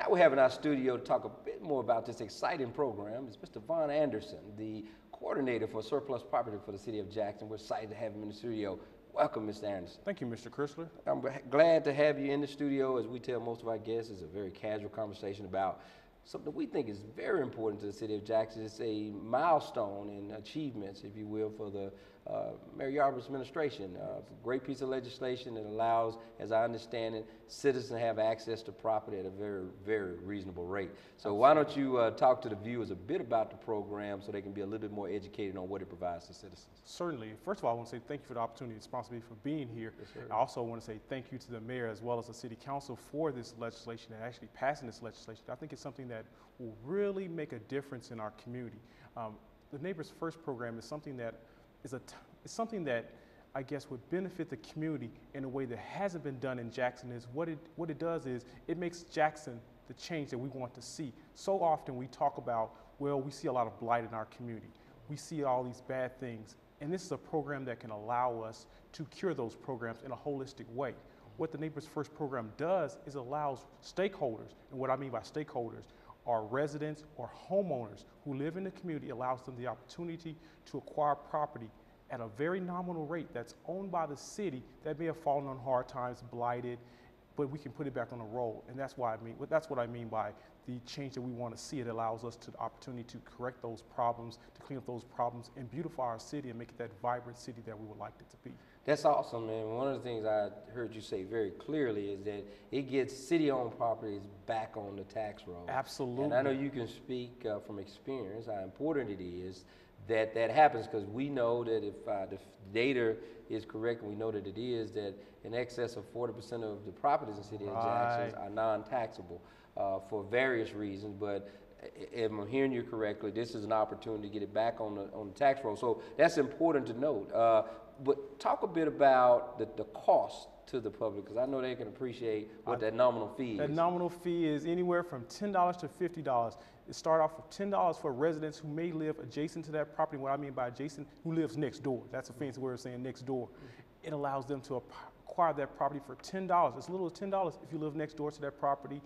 guy we have in our studio to talk a bit more about this exciting program is Mr. Vonn Anderson, the coordinator for surplus property for the city of Jackson. We're excited to have him in the studio. Welcome, Mr. Anderson. Thank you, Mr. Chrysler. I'm glad to have you in the studio. As we tell most of our guests, it's a very casual conversation about something we think is very important to the city of Jackson. It's a milestone in achievements, if you will, for the Mayor Yarbrough's administration. Great piece of legislation that allows, as I understand it, citizens to have access to property at a very, very reasonable rate. So why don't you talk to the viewers a bit about the program so they can be a little bit more educated on what it provides to citizens? Certainly. First of all, I want to say thank you for the opportunity and responsibility for being here. Yes, I also want to say thank you to the mayor as well as the city council for this legislation and actually passing this legislation. I think it's something that will really make a difference in our community. The Neighbors First program is something that I guess would benefit the community in a way that hasn't been done in Jackson. Is what it does is it makes Jackson the change that we want to see. So often we talk about, well, we see a lot of blight in our community. We see all these bad things. And this is a program that can allow us to cure those programs in a holistic way. What the Neighbors First program does is allows stakeholders, and what I mean by stakeholders are residents or homeowners who live in the community, allows them the opportunity to acquire property at a very nominal rate that's owned by the city that may have fallen on hard times, blighted, but we can put it back on the roll. And that's what I mean by the change that we want to see. It allows us to the opportunity to correct those problems, to clean up those problems, and beautify our city and make it that vibrant city that we would like it to be. That's awesome, man. One of the things I heard you say very clearly is that it gets city-owned properties back on the tax roll. Absolutely. And I know you can speak from experience how important it is that that happens, because we know that if the data is correct, and we know that it is, that in excess of 40% of the properties in the city of Jackson are non-taxable for various reasons. But if I'm hearing you correctly, this is an opportunity to get it back on the tax roll. So that's important to note. But talk a bit about the cost to the public, because I know they can appreciate what that nominal fee is. That nominal fee is anywhere from $10 to $50. It starts off with $10 for residents who may live adjacent to that property. What I mean by adjacent, who lives next door. That's a fancy word of saying next door. It allows them to acquire that property for $10. As little as $10 if you live next door to that property.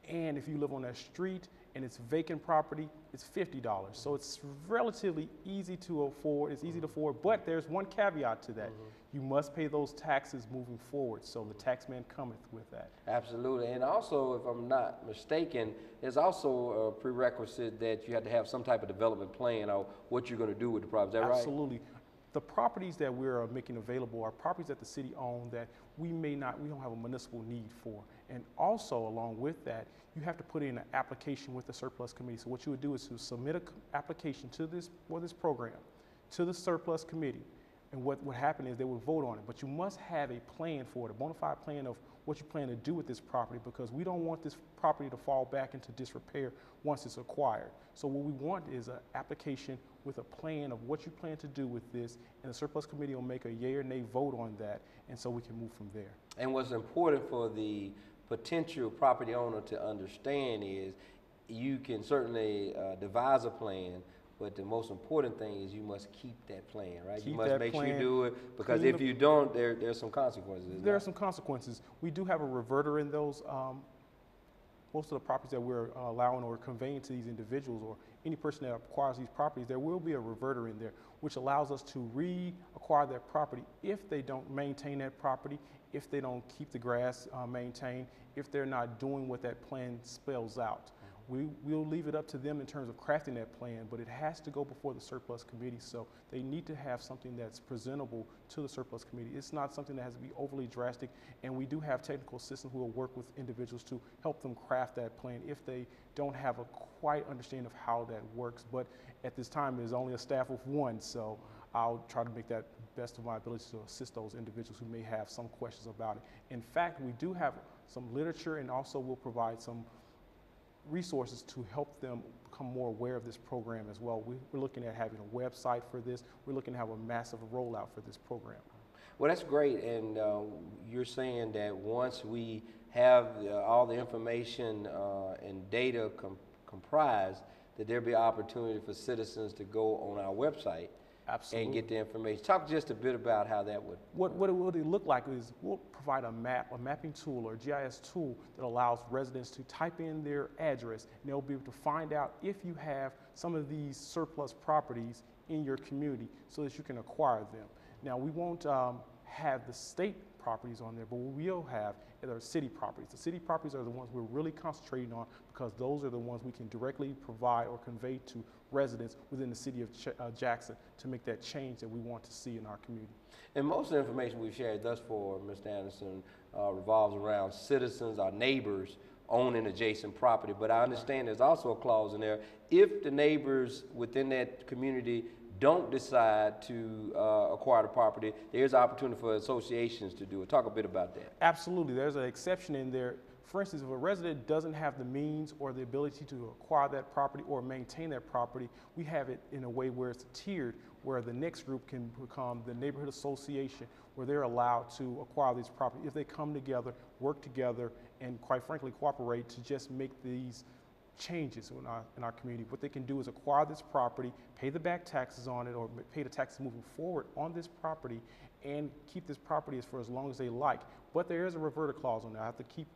And if you live on that street and it's vacant property, it's $50. So it's relatively easy to afford. It's easy to afford, but there's one caveat to that. You must pay those taxes moving forward, so the tax man cometh with that. Absolutely. And also, if I'm not mistaken, there's also a prerequisite that you have to have some type of development plan or what you're going to do with the property. Is that right? Absolutely. The properties that we're making available are properties that the city owns that we don't have a municipal need for. And also, along with that, you have to put in an application with the surplus committee. So what you would do is to submit an application for this program to the surplus committee. And what would happen is they would vote on it. But you must have a plan for it, a bona fide plan of what you plan to do with this property, because we don't want this property to fall back into disrepair once it's acquired. So what we want is an application with a plan of what you plan to do with this, and the surplus committee will make a yay or nay vote on that, and so we can move from there. And what's important for the potential property owner to understand is you can certainly devise a plan, but the most important thing is you must keep that plan, right? You must make sure you do it, because if you don't, there's some consequences. There are some consequences. We do have a reverter in those, most of the properties that we're allowing or conveying to these individuals or any person that acquires these properties. There will be a reverter in there, which allows us to reacquire that property if they don't maintain that property, if they don't keep the grass maintained, if they're not doing what that plan spells out. We'll leave it up to them in terms of crafting that plan, but it has to go before the surplus committee, so they need to have something that's presentable to the surplus committee. It's not something that has to be overly drastic, and we do have technical assistants who will work with individuals to help them craft that plan if they don't have a quite understanding of how that works. But at this time, there's only a staff of one, so I'll try to make that best of my ability to assist those individuals who may have some questions about it. In fact, we do have some literature, and also we'll provide some resources to help them become more aware of this program as well. We're looking at having a website for this. We're looking to have a massive rollout for this program. Well, that's great, and you're saying that once we have all the information and data comprised, that there'll be an opportunity for citizens to go on our website Absolutely. and get the information. Talk just a bit about how that would. What it would look like is we'll provide a mapping tool or GIS tool that allows residents to type in their address, and they'll be able to find out if you have some of these surplus properties in your community so that you can acquire them. Now, we won't have the state properties on there, but what we'll have are city properties. The city properties are the ones we're really concentrating on because those are the ones we can directly provide or convey to residents within the city of Jackson to make that change that we want to see in our community. And most of the information we've shared thus far, Mr. Anderson, revolves around citizens, our neighbors, owning adjacent property. But I understand there's also a clause in there, if the neighbors within that community don't decide to acquire the property, there's opportunity for associations to do it. Talk a bit about that. Absolutely. There's an exception in there. For instance, if a resident doesn't have the means or the ability to acquire that property or maintain that property, we have it in a way where it's tiered, where the next group can become the neighborhood association, where they're allowed to acquire these properties if they come together, work together, and quite frankly cooperate to just make these changes in our community. What they can do is acquire this property, pay the back taxes on it, or pay the taxes moving forward on this property, and keep this property for as long as they like. But there is a reverter clause on there. I have to keep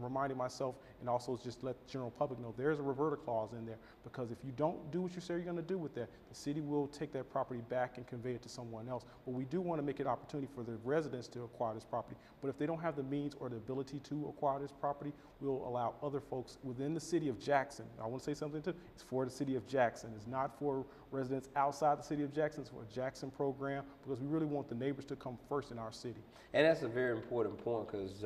reminding myself, and also just let the general public know there is a reverter clause in there, because if you don't do what you say you're going to do with that, the city will take that property back and convey it to someone else. But we do want to make it an opportunity for the residents to acquire this property. But if they don't have the means or the ability to acquire this property, we'll allow other folks within the city of Jackson. I want to say something too. It's for the city of Jackson. It's not for residents outside the city of Jackson. It's for a Jackson program, because we really want the neighbors to come first in our city. And that's a very important point, because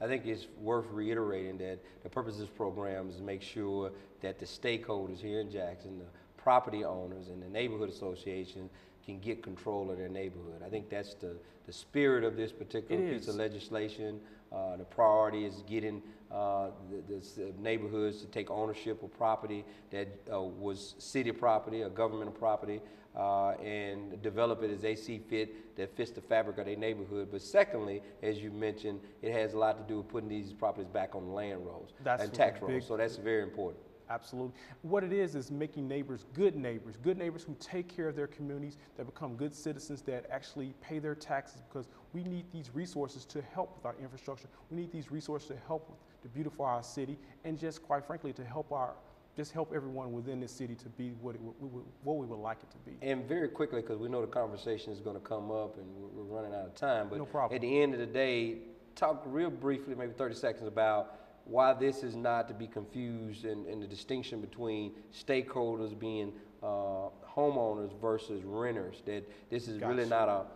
I think it's worth reiterating that the purpose of this program is to make sure that the stakeholders here in Jackson, the property owners and the neighborhood association, can get control of their neighborhood. I think that's the spirit of this particular piece of legislation. The priority is getting the neighborhoods to take ownership of property that was city property or governmental property, and develop it as they see fit that fits the fabric of their neighborhood. But secondly, as you mentioned, it has a lot to do with putting these properties back on land rolls and tax rolls. So that's very important. Absolutely. What it is making neighbors good neighbors who take care of their communities, that become good citizens, that actually pay their taxes, because we need these resources to help with our infrastructure. We need these resources to help to beautify our city, and just quite frankly to help help everyone within this city to be what we would like it to be. And very quickly, because we know the conversation is going to come up and we're running out of time, but no problem. At the end of the day, talk real briefly, maybe 30 seconds, about why this is not to be confused, and the distinction between stakeholders being homeowners versus renters, that this is really not a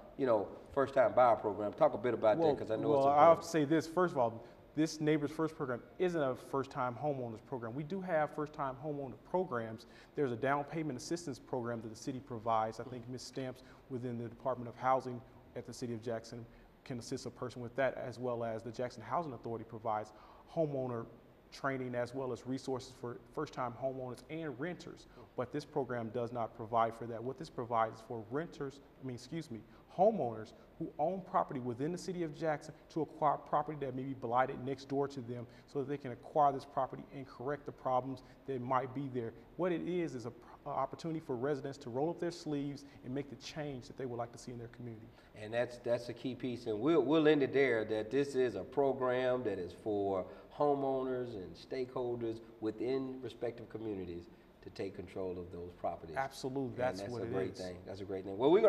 first-time buyer program. Talk a bit about that, because I know it's important. I have to say this. First of all, this Neighbors First program isn't a first-time homeowners program. We do have first-time homeowner programs. There's a down payment assistance program that the city provides. I think Ms. Stamps within the Department of Housing at the City of Jackson can assist a person with that, as well as the Jackson Housing Authority provides homeowner training as well as resources for first-time homeowners and renters. But this program does not provide for that. What this provides is for homeowners who own property within the city of Jackson to acquire property that may be blighted next door to them, so that they can acquire this property and correct the problems that might be there. What it is an opportunity for residents to roll up their sleeves and make the change that they would like to see in their community. And that's a key piece, and we'll end it there, that this is a program that is for homeowners and stakeholders within respective communities to take control of those properties. Absolutely, that's what it is. That's a great thing. That's a great thing. Well, we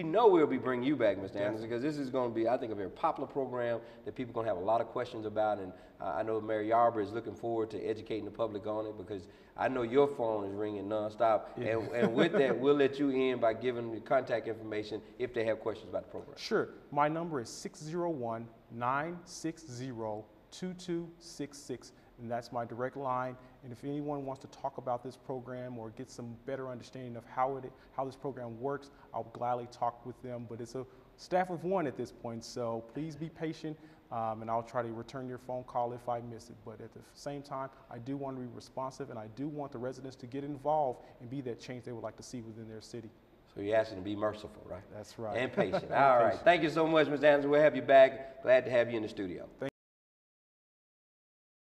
know we'll be bringing you back, Mr. Anderson, because this is going to be, I think, a very popular program that people are going to have a lot of questions about, and I know Mayor Yarber is looking forward to educating the public on it, because I know your phone is ringing nonstop. Yeah. And with that, we'll let you in by giving the contact information if they have questions about the program. Sure. My number is 601-960-2266. And that's my direct line. And if anyone wants to talk about this program or get some better understanding of how this program works, I'll gladly talk with them. But it's a staff of one at this point, so please be patient, and I'll try to return your phone call if I miss it. But at the same time, I do want to be responsive, and I do want the residents to get involved and be that change they would like to see within their city. So you're asking to be merciful, right? That's right. And patient. All right. Thank you so much, Mr. Anderson. We'll have you back. Glad to have you in the studio.